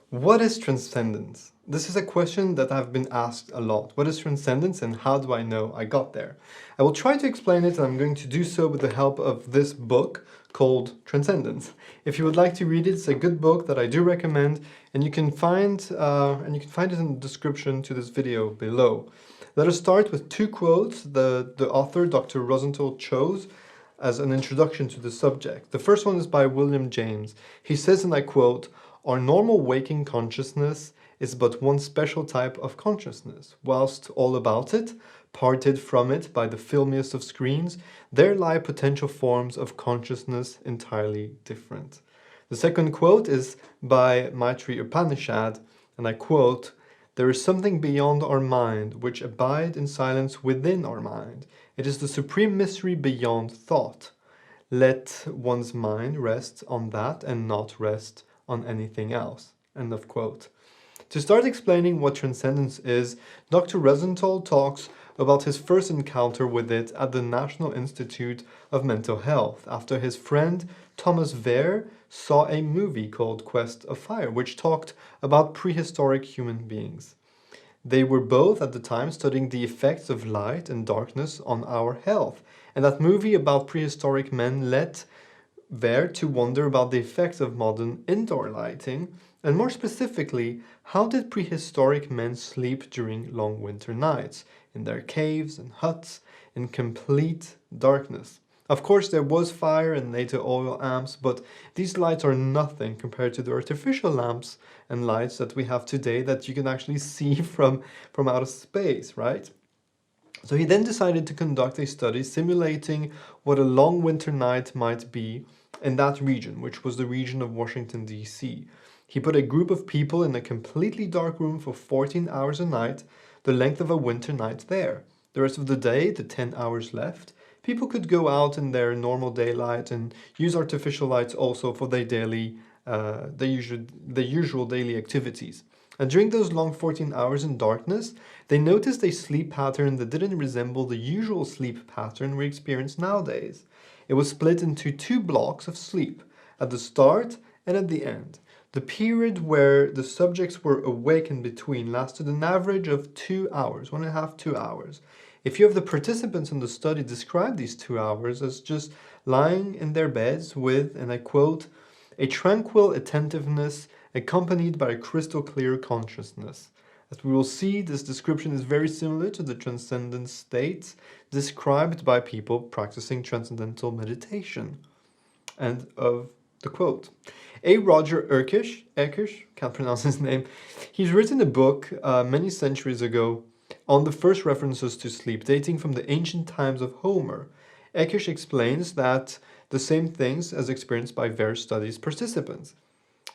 What is transcendence? This is a question that I've been asked a lot. What is transcendence and how do I know I got there? I will try to explain it, and I'm going to do so with the help of this book called Transcendence. If you would like to read it, it's a good book that I do recommend, and you can find it in the description to this video below. Let us start with two quotes the author, Dr. Rosenthal, chose as an introduction to the subject. The first one is by William James. He says, and I quote, "Our normal waking consciousness is but one special type of consciousness, whilst all about it, parted from it by the filmiest of screens, there lie potential forms of consciousness entirely different." The second quote is by Maitri Upanishad, and I quote, "There is something beyond our mind which abide in silence within our mind. It is the supreme mystery beyond thought. Let one's mind rest on that and not rest on anything else." End of quote. To start explaining what transcendence is, Dr. Rosenthal talks about his first encounter with it at the National Institute of Mental Health after his friend Thomas Wehr saw a movie called Quest of Fire, which talked about prehistoric human beings. They were both at the time studying the effects of light and darkness on our health, and that movie about prehistoric men led Wehr to wonder about the effects of modern indoor lighting, and more specifically, how did prehistoric men sleep during long winter nights, in their caves and huts, in complete darkness? Of course, there was fire and later oil lamps, but these lights are nothing compared to the artificial lamps and lights that we have today that you can actually see from outer space, right? So he then decided to conduct a study simulating what a long winter night might be in that region, which was the region of Washington, D.C. He put a group of people in a completely dark room for 14 hours a night, the length of a winter night there. The rest of the day, the 10 hours left, people could go out in their normal daylight and use artificial lights also for their usual daily activities. And during those long 14 hours in darkness, they noticed a sleep pattern that didn't resemble the usual sleep pattern we experience nowadays. It was split into two blocks of sleep, at the start and at the end. The period where the subjects were awake in between lasted an average of 2 hours, 1.5, 2 hours. A few of the participants in the study described these 2 hours as just lying in their beds with, and I quote, "a tranquil attentiveness accompanied by a crystal clear consciousness." As we will see, this description is very similar to the transcendent states described by people practicing transcendental meditation. End of the quote. A. Roger Eckish, can't pronounce his name, he's written a book many centuries ago on the first references to sleep, dating from the ancient times of Homer. Eckish explains that the same things as experienced by various studies participants.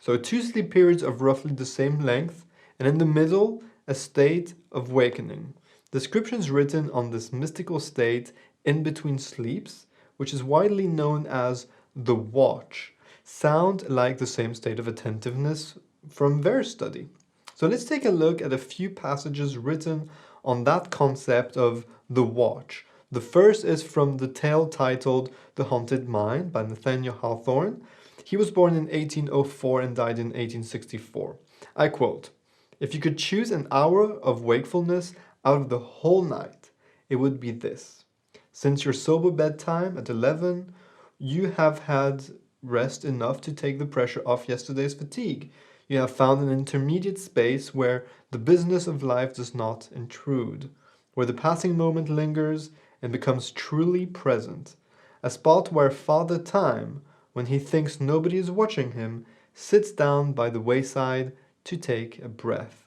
So two sleep periods of roughly the same length, and in the middle, a state of awakening. Descriptions written on this mystical state in between sleeps, which is widely known as the watch, sound like the same state of attentiveness from Wehr's study. So let's take a look at a few passages written on that concept of the watch. The first is from the tale titled The Haunted Mind by Nathaniel Hawthorne. He was born in 1804 and died in 1864. I quote, "If you could choose an hour of wakefulness out of the whole night, it would be this. Since your sober bedtime at 11, you have had rest enough to take the pressure off yesterday's fatigue. You have found an intermediate space where the business of life does not intrude, where the passing moment lingers and becomes truly present, a spot where Father Time, when he thinks nobody is watching him, sits down by the wayside to take a breath."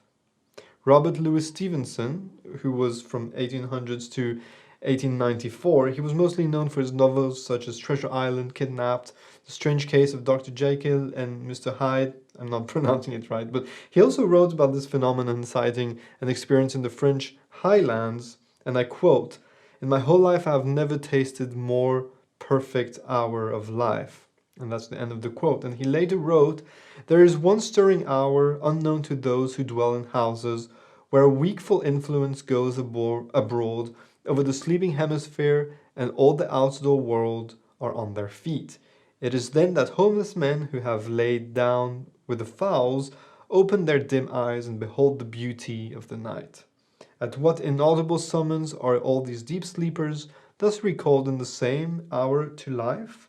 Robert Louis Stevenson, who was from 1800s to 1894, he was mostly known for his novels such as Treasure Island, Kidnapped, The Strange Case of Dr. Jekyll and Mr. Hyde. I'm not pronouncing it right, but he also wrote about this phenomenon, citing an experience in the French Highlands, and I quote, "In my whole life I have never tasted more perfect hour of life." And that's the end of the quote. And he later wrote, "There is one stirring hour unknown to those who dwell in houses where a wakeful influence goes abroad over the sleeping hemisphere and all the outdoor world are on their feet. It is then that homeless men who have laid down with the fowls open their dim eyes and behold the beauty of the night. At what inaudible summons are all these deep sleepers thus recalled in the same hour to life?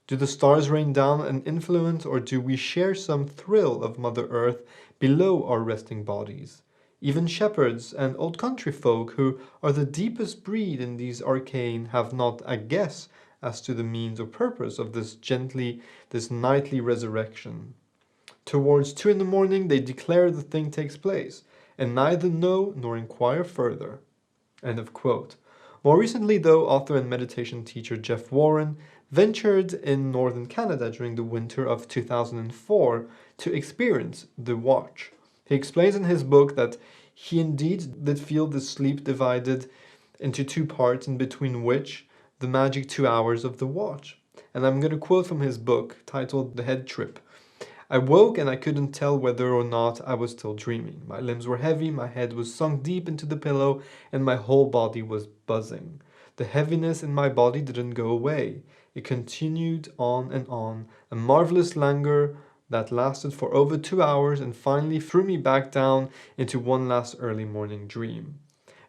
Do the stars rain down an influence, or do we share some thrill of Mother Earth below our resting bodies? Even shepherds and old country folk, who are the deepest breed in these arcane, have not a guess as to the means or purpose of this nightly resurrection. Towards 2 in the morning they declare the thing takes place, and neither know nor inquire further. End of quote. More recently, though, author and meditation teacher Jeff Warren ventured in northern Canada during the winter of 2004 to experience the watch. He explains in his book that he indeed did feel the sleep divided into two parts, in between which the magic 2 hours of the watch. And I'm going to quote from his book titled The Head Trip. I woke and I couldn't tell whether or not I was still dreaming. My limbs were heavy, my head was sunk deep into the pillow, and my whole body was buzzing. The heaviness in my body didn't go away. It continued on, a marvelous languor that lasted for over 2 hours and finally threw me back down into one last early morning dream.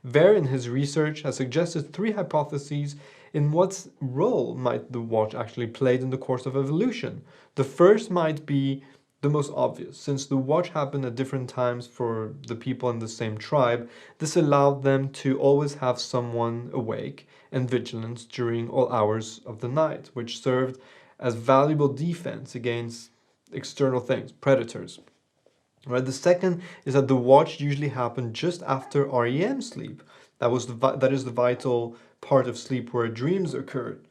Vere, in his research, has suggested 3 hypotheses in what role might the watch actually played in the course of evolution. The first might be the most obvious. Since the watch happened at different times for the people in the same tribe, this allowed them to always have someone awake and vigilant during all hours of the night, which served as valuable defense against external things, predators. Right. The second is that the watch usually happened just after REM sleep. That is the vital part of sleep where dreams occurred.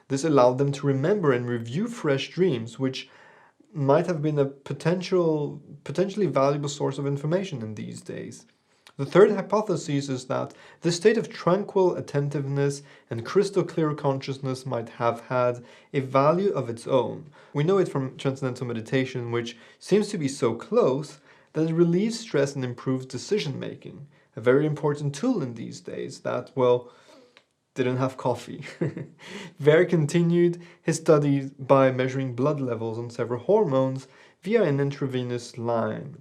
This allowed them to remember and review fresh dreams, which might have been a potentially valuable source of information in these days. The third hypothesis is that this state of tranquil attentiveness and crystal clear consciousness might have had a value of its own. We know it from Transcendental Meditation, which seems to be so close that it relieves stress and improves decision making. A very important tool in these days that, well, didn't have coffee. Vere continued his studies by measuring blood levels on several hormones via an intravenous line.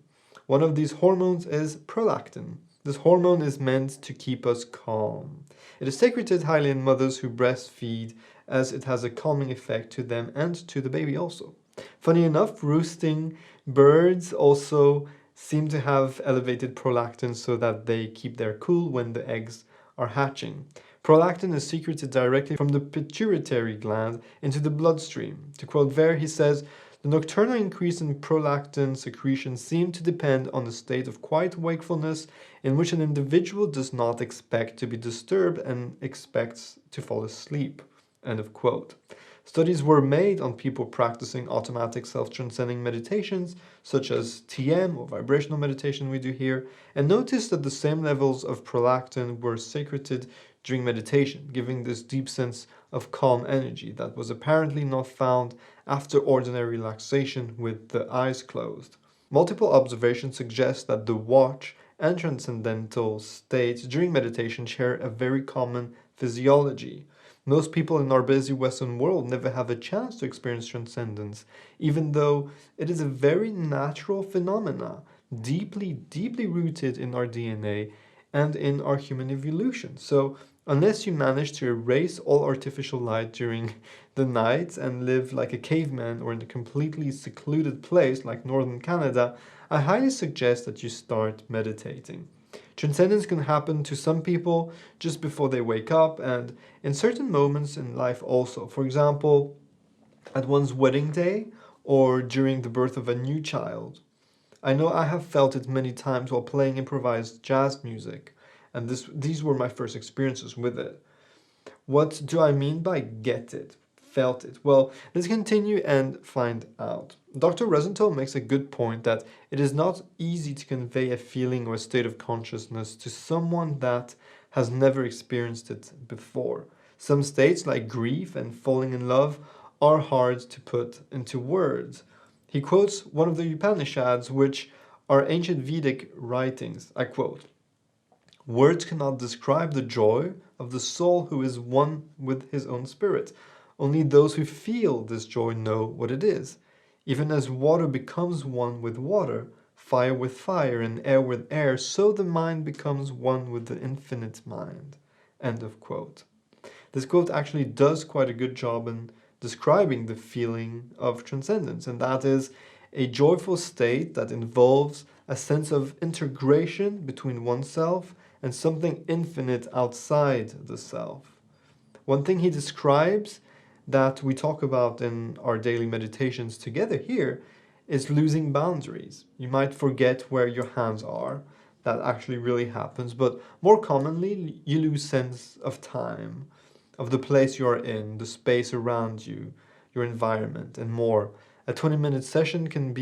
One of these hormones is prolactin. This hormone is meant to keep us calm. It is secreted highly in mothers who breastfeed, as it has a calming effect to them and to the baby also. Funny enough, roosting birds also seem to have elevated prolactin so that they keep their cool when the eggs are hatching. Prolactin is secreted directly from the pituitary gland into the bloodstream. To quote Vere, he says, "The nocturnal increase in prolactin secretion seemed to depend on a state of quiet wakefulness in which an individual does not expect to be disturbed and expects to fall asleep." End of quote. Studies were made on people practicing automatic self-transcending meditations, such as TM or vibrational meditation we do here, and noticed that the same levels of prolactin were secreted during meditation, giving this deep sense of calm energy that was apparently not found after ordinary relaxation with the eyes closed. Multiple observations suggest that the watch and transcendental states during meditation share a very common physiology. Most people in our busy Western world never have a chance to experience transcendence, even though it is a very natural phenomena, deeply rooted in our DNA and in our human evolution. So unless you manage to erase all artificial light during the night and live like a caveman or in a completely secluded place like northern Canada, I highly suggest that you start meditating. Transcendence can happen to some people just before they wake up and in certain moments in life also. For example, at one's wedding day or during the birth of a new child. I know I have felt it many times while playing improvised jazz music, and these were my first experiences with it. What do I mean by get it? Felt it? Well, let's continue and find out. Dr. Rosenthal makes a good point that it is not easy to convey a feeling or a state of consciousness to someone that has never experienced it before. Some states, like grief and falling in love, are hard to put into words. He quotes one of the Upanishads, which are ancient Vedic writings. I quote, "Words cannot describe the joy of the soul who is one with his own spirit. Only those who feel this joy know what it is. Even as water becomes one with water, fire with fire and air with air, so the mind becomes one with the infinite mind. End of quote. This quote actually does quite a good job in describing the feeling of transcendence, and that is a joyful state that involves a sense of integration between oneself and something infinite outside the self. One thing he describes that we talk about in our daily meditations together here is losing boundaries. You might forget where your hands are. That actually really happens, but more commonly, you lose sense of time, of the place you're in, the space around you, your environment, and more. A 20-minute session can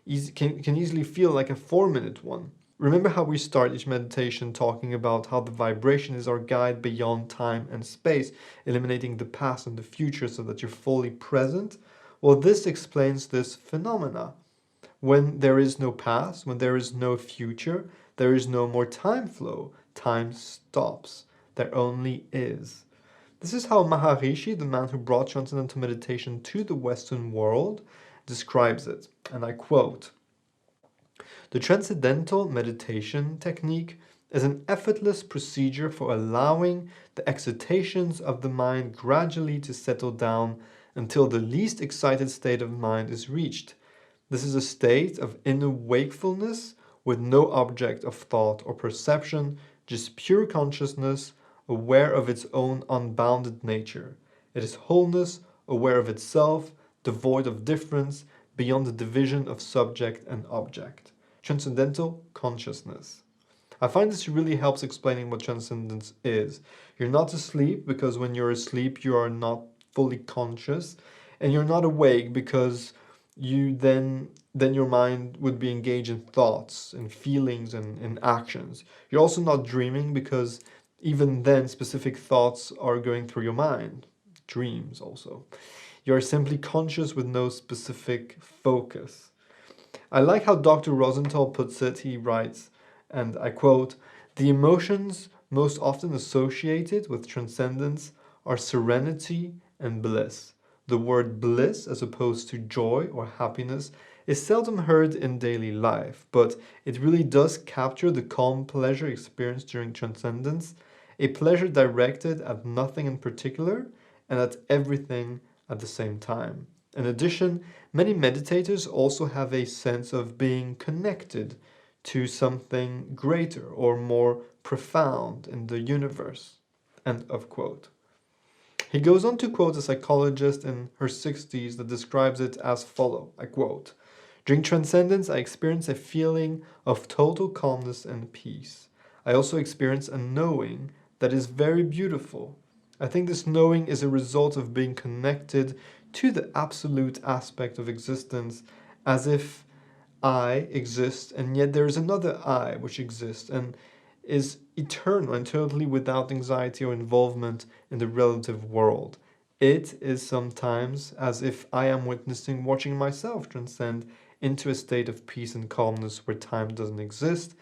easily feel like a 4-minute one. Remember how we start each meditation talking about how the vibration is our guide beyond time and space, eliminating the past and the future so that you're fully present? Well, this explains this phenomena. When there is no past, when there is no future, there is no more time flow. Time stops. There only is. This is how Maharishi, the man who brought Transcendental Meditation to the Western world, describes it. And I quote, "The Transcendental Meditation technique is an effortless procedure for allowing the excitations of the mind gradually to settle down until the least excited state of mind is reached. This is a state of inner wakefulness with no object of thought or perception, just pure consciousness, aware of its own unbounded nature. It is wholeness, aware of itself, devoid of difference, beyond the division of subject and object. Transcendental Consciousness." I find this really helps explaining what transcendence is. You're not asleep because when you're asleep you are not fully conscious, and you're not awake because you then your mind would be engaged in thoughts and feelings and actions. You're also not dreaming because even then specific thoughts are going through your mind. Dreams also. You're simply conscious with no specific focus. I like how Dr. Rosenthal puts it. He writes, and I quote, "The emotions most often associated with transcendence are serenity and bliss. The word bliss, as opposed to joy or happiness, is seldom heard in daily life, but it really does capture the calm pleasure experienced during transcendence, a pleasure directed at nothing in particular and at everything at the same time. In addition, many meditators also have a sense of being connected to something greater or more profound in the universe." End of quote. He goes on to quote a psychologist in her 60s that describes it as follow, I quote, "During transcendence, I experience a feeling of total calmness and peace. I also experience a knowing that is very beautiful. I think this knowing is a result of being connected to the absolute aspect of existence, as if I exist and yet there is another I which exists and is eternal and totally without anxiety or involvement in the relative world. It is sometimes as if I am watching myself transcend into a state of peace and calmness where time doesn't exist,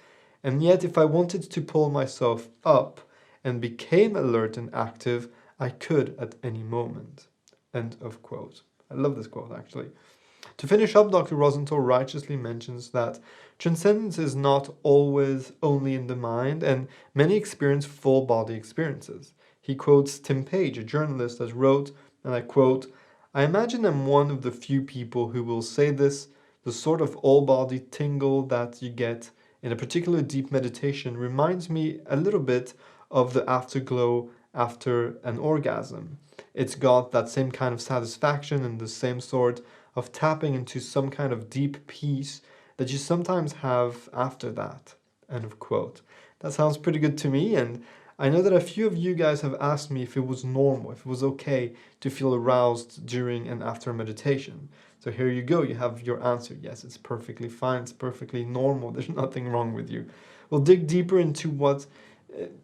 and yet if I wanted to pull myself up and became alert and active, I could at any moment." End of quote. I love this quote actually. To finish up, Dr. Rosenthal righteously mentions that transcendence is not always only in the mind, and many experience full body experiences. He quotes Tim Page, a journalist, that wrote, and I quote, "I imagine I'm one of the few people who will say this, the sort of all-body tingle that you get in a particular deep meditation reminds me a little bit of the afterglow after an orgasm. It's got that same kind of satisfaction and the same sort of tapping into some kind of deep peace that you sometimes have after that." End of quote. That sounds pretty good to me, and I know that a few of you guys have asked me if it was normal, if it was okay to feel aroused during and after meditation. So here you go, you have your answer. Yes, it's perfectly fine, it's perfectly normal, there's nothing wrong with you. We'll dig deeper into what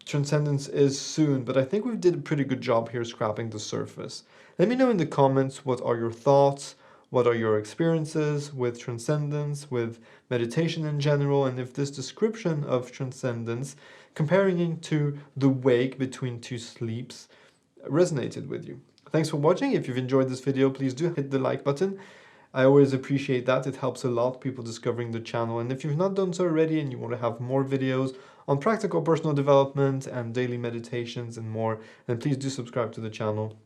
transcendence is soon, but I think we did a pretty good job here scrapping the surface. Let me know in the comments what are your thoughts, what are your experiences with transcendence, with meditation in general, and if this description of transcendence, comparing it to the wake between two sleeps, resonated with you. Thanks for watching. If you've enjoyed this video, please do hit the like button. I always appreciate that. It helps a lot, people discovering the channel. And if you've not done so already and you want to have more videos on practical personal development and daily meditations and more, then please do subscribe to the channel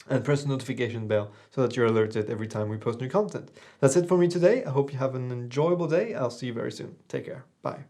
and press the notification bell so that you're alerted every time we post new content. That's it for me today. I hope you have an enjoyable day. I'll see you very soon. Take care. Bye.